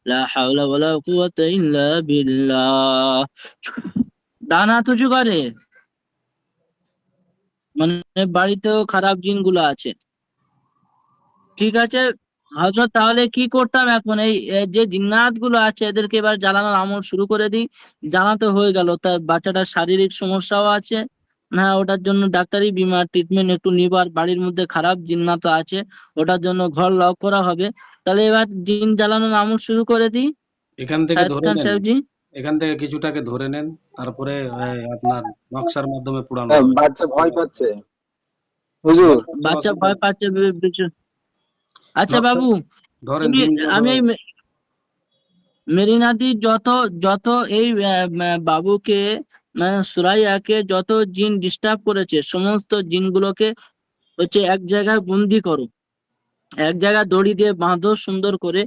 লা হাওলা ওয়ালা কুওয়াতা ইল্লা বিল্লাহ। ডান হাত উঁচু করে, মানে বাড়িতেও খারাপ জিনগুলো আছে। ঠিক আছে হযরত, তাহলে কি করতাম এখন? এই যে জিন্নাত গুলো আছে এদেরকে এবার জ্বালানোর আমল শুরু করে দিই। জ্বালাতে হয়ে গেল, তার বাচ্চাটার শারীরিক সমস্যাও আছে, না ওটার জন্য ডাক্তারি বিমার ট্রিটমেন্ট একটু নিবার, বাড়ির মধ্যে খারাপ জিন্নাত আছে, ওটার জন্য ঘর লক করা হবে। তাহলে এবার জিন জ্বালানোর আমল শুরু করে দিই এখান থেকে শাহেদ ধরে খান নেন, সাহেবজি। এখান থেকে কিছুটাকে ধরে নেন, তারপরে আপনার নকশার মাধ্যমে পুরানো হবে। বাচ্চা ভয় পাচ্ছে হুজুর। বাচ্চার কোনো বাচ্চা অসুবিধা ভয় নেই। পাচ্ছে আচ্ছা নকশা বাবু, ধরেন তুমি, জিনগুলো আমি ধরেন। এই মেরিনাদি যত যত এই বাবুকে, মানে সুরাইয়াকে যত জিন ডিস্টার্ব করেছে সমস্ত জিনগুলোকে হচ্ছে এক জায়গায় বন্দি করো, এক জায়গায় দড়ি দিয়ে বাঁধো, সুন্দর করে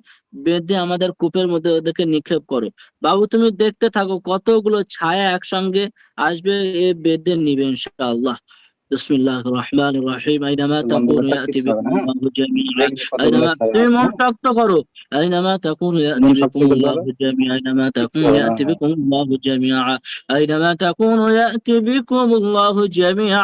বেঁধে আমাদের কূপের মধ্যে ওদেরকে নিক্ষেপ করো। বাবু তুমি দেখতে থাকো কতগুলো ছায়া একসঙ্গে আসবে, এ বেঁধে নিবে ইনশাআল্লাহ। বিসমিল্লাহির রহমানির রহিম। আইনামা বন্ধ তাকুনু করে থাক, ইয়াতি কিচ্ছু হবে না। হ্যাঁ, বিকুমুল্লাহু জামিআ। দেখবে কতগুলো আইনামা, ছায়া তুমি আছে। মন হ্যাঁ, শক্ত করো। আইনামা তাকুনু ইয়াতি মন শক্ত করতে হবে, বিকুমুল্লাহু জামিআ। আইনামা কিচ্ছু তাকুনু হবে না। ইয়াতি হ্যাঁ, বিকুমুল্লাহু জামিআ। আইনামা তাকুনু ইয়াতি বিকুমুল্লাহু জামিআ।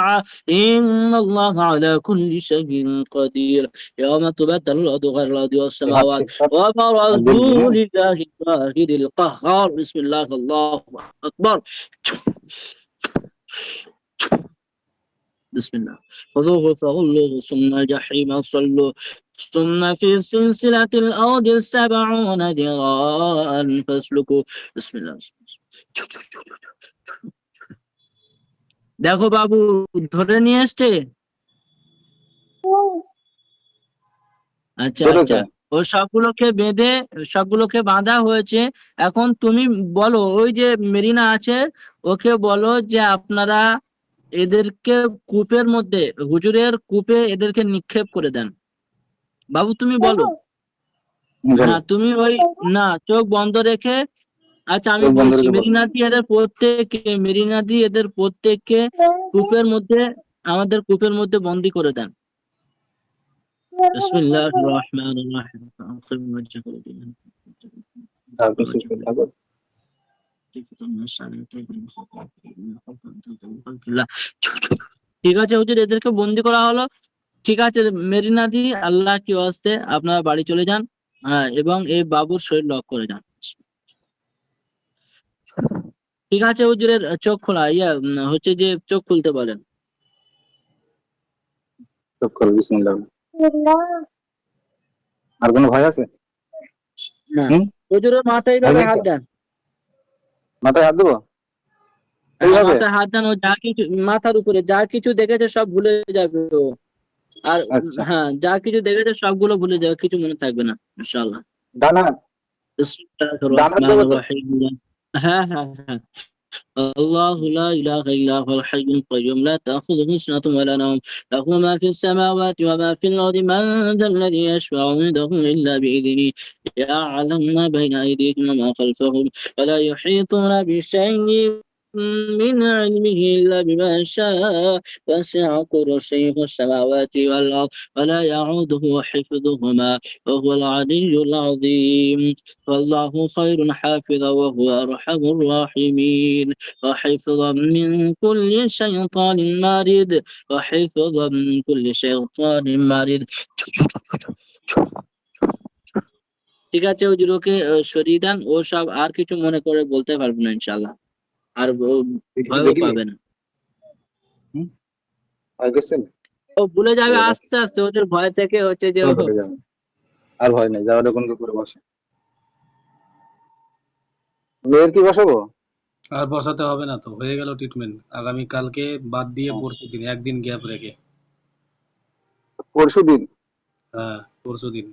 ইন্নাল্লাহা আলা কুল্লি শাইইন কাদির। يوم تبدل الأرض غير الأرض এই হাত والسماوات শেষ কর, আর দেখবি। وبرزوا হ্যাঁ, لله الواحد القهار. بسم الله، الله أكبر. بسم الله. خذوه فغلوه ثم الجحيم صلوا ثم في سلسلة الأرض 70 ذراعا فاسلكوا. بسم الله. দেখো বাবু, ধরে নিয়ে এসছে। আচ্ছা ধরেছে। আচ্ছা, ও সবগুলোকে বেঁধে, সবগুলোকে বাঁধা হয়েছে। এখন তুমি বলো, ওই যে মেরিনা আছে, ওকে বলো যে আপনারা এদেরকে কূপের মধ্যে, হুজুরের কূপে এদেরকে নিক্ষেপ করে দেন। বাবু তুমি বলো। বলো। হ্যাঁ তুমি ওই, না চোখ বন্ধ রেখে, আচ্ছা আমি চোখ বন্ধ বলছি, রেখে বলো। মেরিনাদি এদের প্রত্যেককে কূপের মধ্যে, আমাদের কূপের মধ্যে বন্দি করে দেন। বিসমিল্লাহির রহমানির রহিম। তারপর শেষ করতে থাকো। ঠিক আছে হুজুর, এদেরকে বন্দি করা হলো। ঠিক আছে মেরিনাদি, আল্লাহ কি ওয়াস্তে আপনারা বাড়ি চলে যান। হ্যাঁ, এবং এই বাবুর শরীর লক করে যান। ঠিক আছে হুজুরের চোখ খোলা, হচ্ছে যে চোখ খুলতে বলেন। চোখ করো, বিসমিল্লাহ। আর কোনো ভয় আছে? না, হুম, হুজুরের মাথায় ভয় এইভাবে নেই হাত তো? দেন। মাথায় হাত দেবো হ্যাঁ এইভাবে? মাথায় হাত দেন, ও যা কিছু মাথার উপরে যা কিছু দেখেছে সব ভুলে যাবে ও। আর আচ্ছা, হ্যাঁ, যা কিছু দেখেছে সবগুলো ভুলে যাবে, কিছু মনে থাকবে না ইনশাআল্লাহ। ডান হাত, বিসমিল্লাহির ডান হাত দেবো রহমানির তো? রহিম। হ্যাঁ হ্যাঁ হ্যাঁ। الله لا إله إلا هو الحي القيوم لا تأخذه سنة ولا نوم له ما في السماوات وما في الأرض من ذا الذي يشفع عنده إلا بإذنه يعلم ما بين أيديهم وما خلفهم ولا يحيطون بشيء من علمه إلا بما شاء وسع كرسيه السماوات والأرض ولا يعوده حفظهما وهو العلي العظيم. والله خير حافظا وهو أرحم الراحمين. وحفظا من كل شيطان مارد وحفظا من كل شيطان مارد. ঠিক আছে হুজুর, ওকে সরিয়ে দেন, ও সব আর কিছু মনে করে বলতে পারবে না ইনশাআল্লাহ, আর ও কিছু ভয়ও দেখলি? পাবে না। হুম, ভয় করছেন? ও ভুলে যাবে এবার আস্তে আস্তে, ওদের ভয় থেকে হচ্ছে যে সব ভুলে যাবে, আর ভয় নেই। যাওয়াটা কোন করে বসে। মেয়ের কি বসাবো? আর বসাতে হবে না তো, হয়ে গেল ট্রিটমেন্ট। আগামী কালকে বাদ দিয়ে হ্যাঁ, পরশু দিন, একদিন গ্যাপ রেখে। পরশু দিন। হ্যাঁ, পরশু দিন।